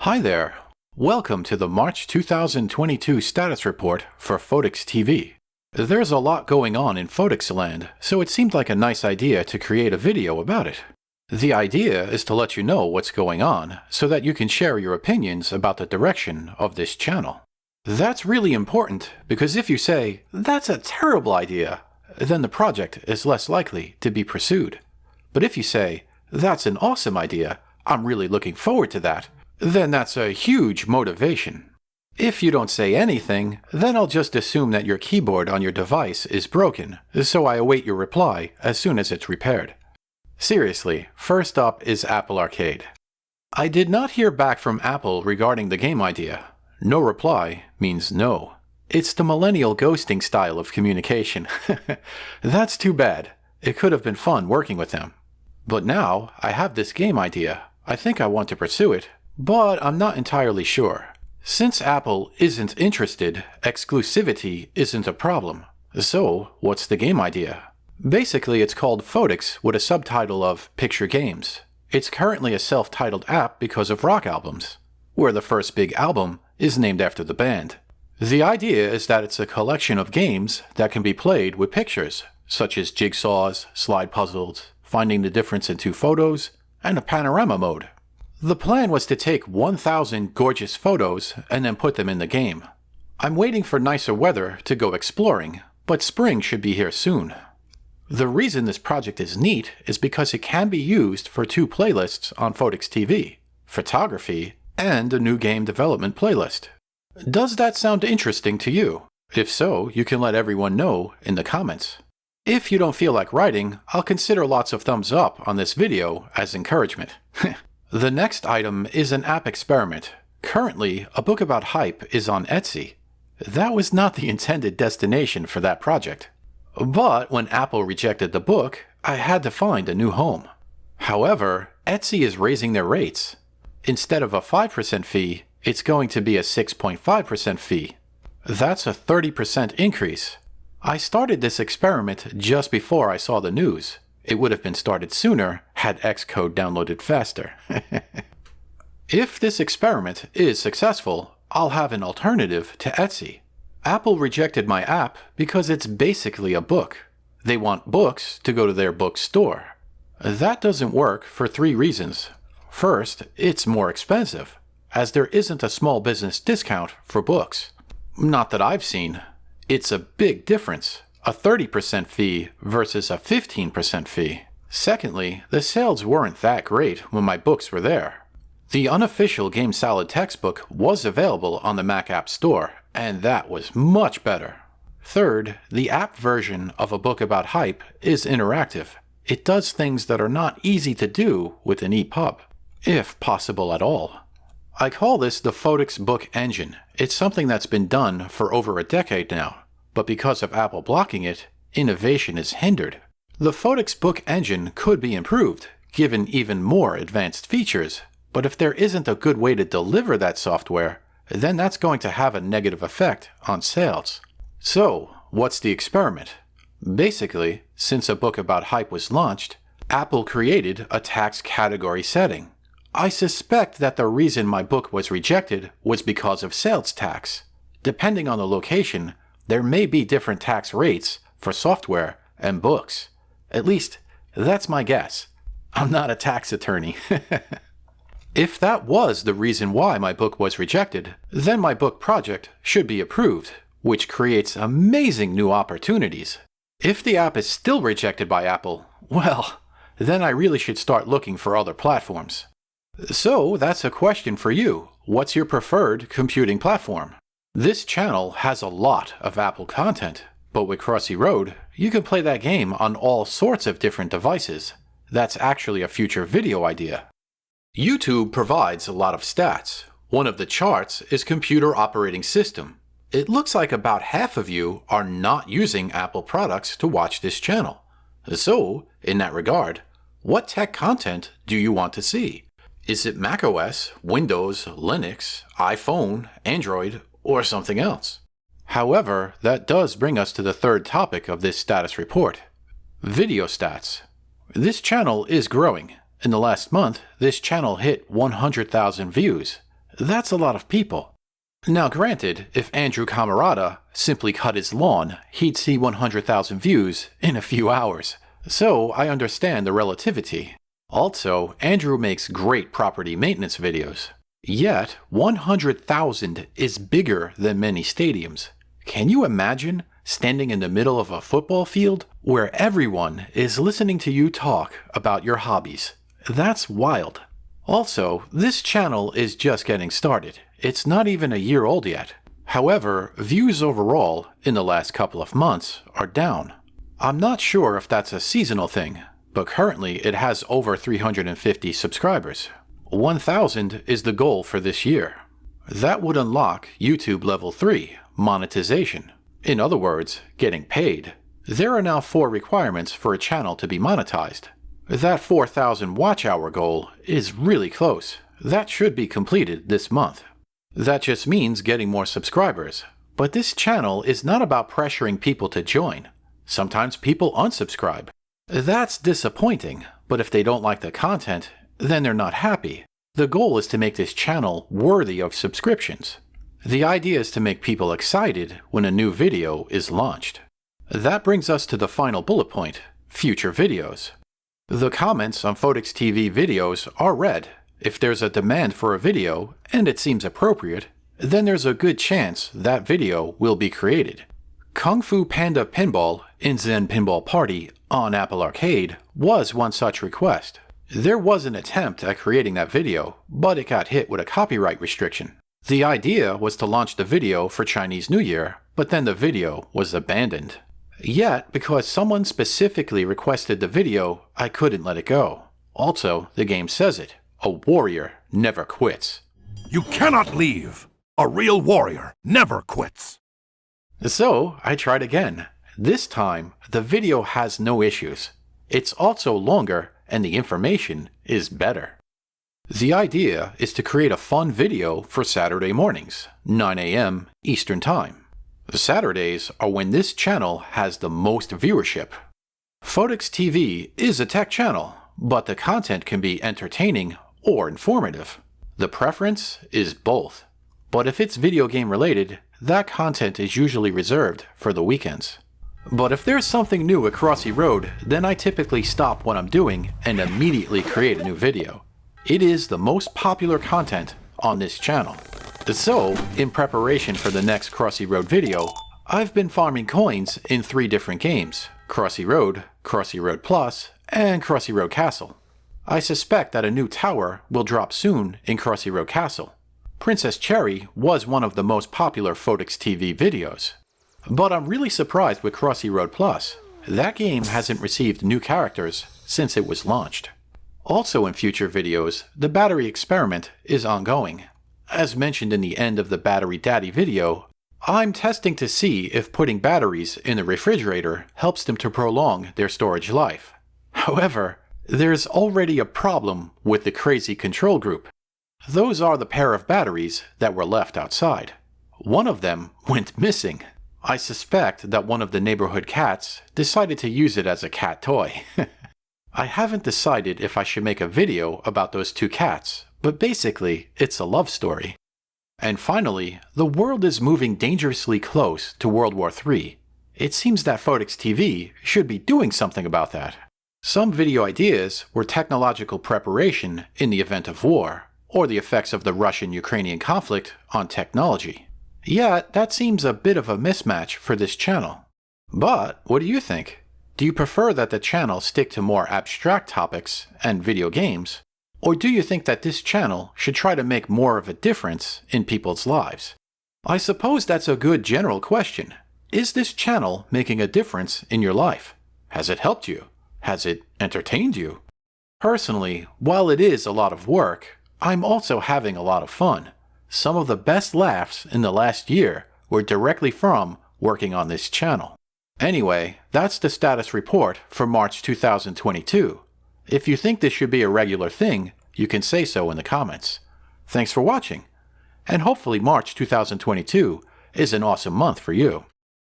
Hi there. Welcome to the March 2022 status report for Photics TV. There's a lot going on in Photics land, so it seemed like a nice idea to create a video about it. The idea is to let you know what's going on so that you can share your opinions about the direction of this channel. That's really important because if you say, "That's a terrible idea," then the project is less likely to be pursued. But if you say, "That's an awesome idea, I'm really looking forward to that," then that's a huge motivation. If you don't say anything, then I'll just assume that your keyboard on your device is broken, so I await your reply as soon as it's repaired. Seriously, first up is Apple Arcade. I did not hear back from Apple regarding the game idea. No reply means no. It's the millennial ghosting style of communication. That's too bad. It could have been fun working with them. But now I have this game idea. I think I want to pursue it, but I'm not entirely sure. Since Apple isn't interested, exclusivity isn't a problem. So, what's the game idea? Basically, it's called Photics with a subtitle of Picture Games. It's currently a self-titled app because of rock albums, where the first big album is named after the band. The idea is that it's a collection of games that can be played with pictures, such as jigsaws, slide puzzles, finding the difference in two photos, and a panorama mode. The plan was to take 1,000 gorgeous photos and then put them in the game. I'm waiting for nicer weather to go exploring, but spring should be here soon. The reason this project is neat is because it can be used for two playlists on Photics TV, photography and a new game development playlist. Does that sound interesting to you? If so, you can let everyone know in the comments. If you don't feel like writing, I'll consider lots of thumbs up on this video as encouragement. The next item is an app experiment. Currently, a book about hype is on Etsy. That was not the intended destination for that project. But when Apple rejected the book, I had to find a new home. However, Etsy is raising their rates. Instead of a 5% fee, it's going to be a 6.5% fee. That's a 30% increase. I started this experiment just before I saw the news. It would have been started sooner had Xcode downloaded faster. If this experiment is successful, I'll have an alternative to Etsy. Apple rejected my app because it's basically a book. They want books to go to their bookstore. That doesn't work for 3 reasons. First, it's more expensive, as there isn't a small business discount for books. Not that I've seen. It's a big difference. A 30% fee versus a 15% fee. Secondly, the sales weren't that great when my books were there. The unofficial Game Salad textbook was available on the Mac App Store, and that was much better. Third, the app version of a book about hype is interactive. It does things that are not easy to do with an EPUB, if possible at all. I call this the Photics Book Engine. It's something that's been done for over a decade now. But because of Apple blocking it, innovation is hindered. The Photics Book Engine could be improved, given even more advanced features, but if there isn't a good way to deliver that software, then that's going to have a negative effect on sales. So, what's the experiment? Basically, since a book about hype was launched, Apple created a tax category setting. I suspect that the reason my book was rejected was because of sales tax. Depending on the location, there may be different tax rates for software and books. At least, that's my guess. I'm not a tax attorney. If that was the reason why my book was rejected, then my book project should be approved, which creates amazing new opportunities. If the app is still rejected by Apple, well, then I really should start looking for other platforms. So that's a question for you. What's your preferred computing platform? This channel has a lot of Apple content, but with Crossy Road, you can play that game on all sorts of different devices. That's actually a future video idea. YouTube provides a lot of stats. One of the charts is computer operating system. It looks like about half of you are not using Apple products to watch this channel. So, in that regard, what tech content do you want to see? Is it macOS, Windows, Linux, iPhone, Android, or something else? However, that does bring us to the third topic of this status report. Video stats. This channel is growing. In the last month, this channel hit 100,000 views. That's a lot of people. Now granted, if Andrew Camarada simply cut his lawn, he'd see 100,000 views in a few hours. So I understand the relativity. Also, Andrew makes great property maintenance videos. Yet, 100,000 is bigger than many stadiums. Can you imagine standing in the middle of a football field where everyone is listening to you talk about your hobbies? That's wild. Also, this channel is just getting started. It's not even a year old yet. However, views overall in the last couple of months are down. I'm not sure if that's a seasonal thing, but currently it has over 350 subscribers. 1,000 is the goal for this year. That would unlock YouTube Level 3, monetization. In other words, getting paid. There are now 4 requirements for a channel to be monetized. That 4,000 watch hour goal is really close. That should be completed this month. That just means getting more subscribers. But this channel is not about pressuring people to join. Sometimes people unsubscribe. That's disappointing, but if they don't like the content, then they're not happy. The goal is to make this channel worthy of subscriptions. The idea is to make people excited when a new video is launched. That brings us to the final bullet point, future videos. The comments on Photics TV videos are read. If there's a demand for a video, and it seems appropriate, then there's a good chance that video will be created. Kung Fu Panda Pinball in Zen Pinball Party on Apple Arcade was one such request. There was an attempt at creating that video, but it got hit with a copyright restriction. The idea was to launch the video for Chinese New Year, but then the video was abandoned. Yet, because someone specifically requested the video, I couldn't let it go. Also, the game says it. A warrior never quits. You cannot leave! A real warrior never quits! So, I tried again. This time, the video has no issues. It's also longer, and the information is better. The idea is to create a fun video for Saturday mornings, 9 a.m. Eastern Time. Saturdays are when this channel has the most viewership. Photics TV is a tech channel, but the content can be entertaining or informative. The preference is both. But if it's video game related, that content is usually reserved for the weekends. But if there's something new at Crossy Road, then I typically stop what I'm doing and immediately create a new video. It is the most popular content on this channel. So, in preparation for the next Crossy Road video, I've been farming coins in 3 different games: Crossy Road Plus, and Crossy Road Castle. I suspect that a new tower will drop soon in Crossy Road Castle. Princess Cherry was one of the most popular Photics TV videos. But I'm really surprised with Crossy Road Plus. That game hasn't received new characters since it was launched. Also in future videos, the battery experiment is ongoing. As mentioned in the end of the Battery Daddy video, I'm testing to see if putting batteries in the refrigerator helps them to prolong their storage life. However, there's already a problem with the crazy control group. Those are the pair of batteries that were left outside. One of them went missing. I suspect that one of the neighborhood cats decided to use it as a cat toy. I haven't decided if I should make a video about those 2 cats, but basically it's a love story. And finally, the world is moving dangerously close to World War III. It seems that Photics TV should be doing something about that. Some video ideas were technological preparation in the event of war, or the effects of the Russian-Ukrainian conflict on technology. Yet, that seems a bit of a mismatch for this channel. But, what do you think? Do you prefer that the channel stick to more abstract topics and video games? Or do you think that this channel should try to make more of a difference in people's lives? I suppose that's a good general question. Is this channel making a difference in your life? Has it helped you? Has it entertained you? Personally, while it is a lot of work, I'm also having a lot of fun. Some of the best laughs in the last year were directly from working on this channel. Anyway, that's the status report for March 2022. If you think this should be a regular thing, you can say so in the comments. Thanks for watching, and hopefully March 2022 is an awesome month for you.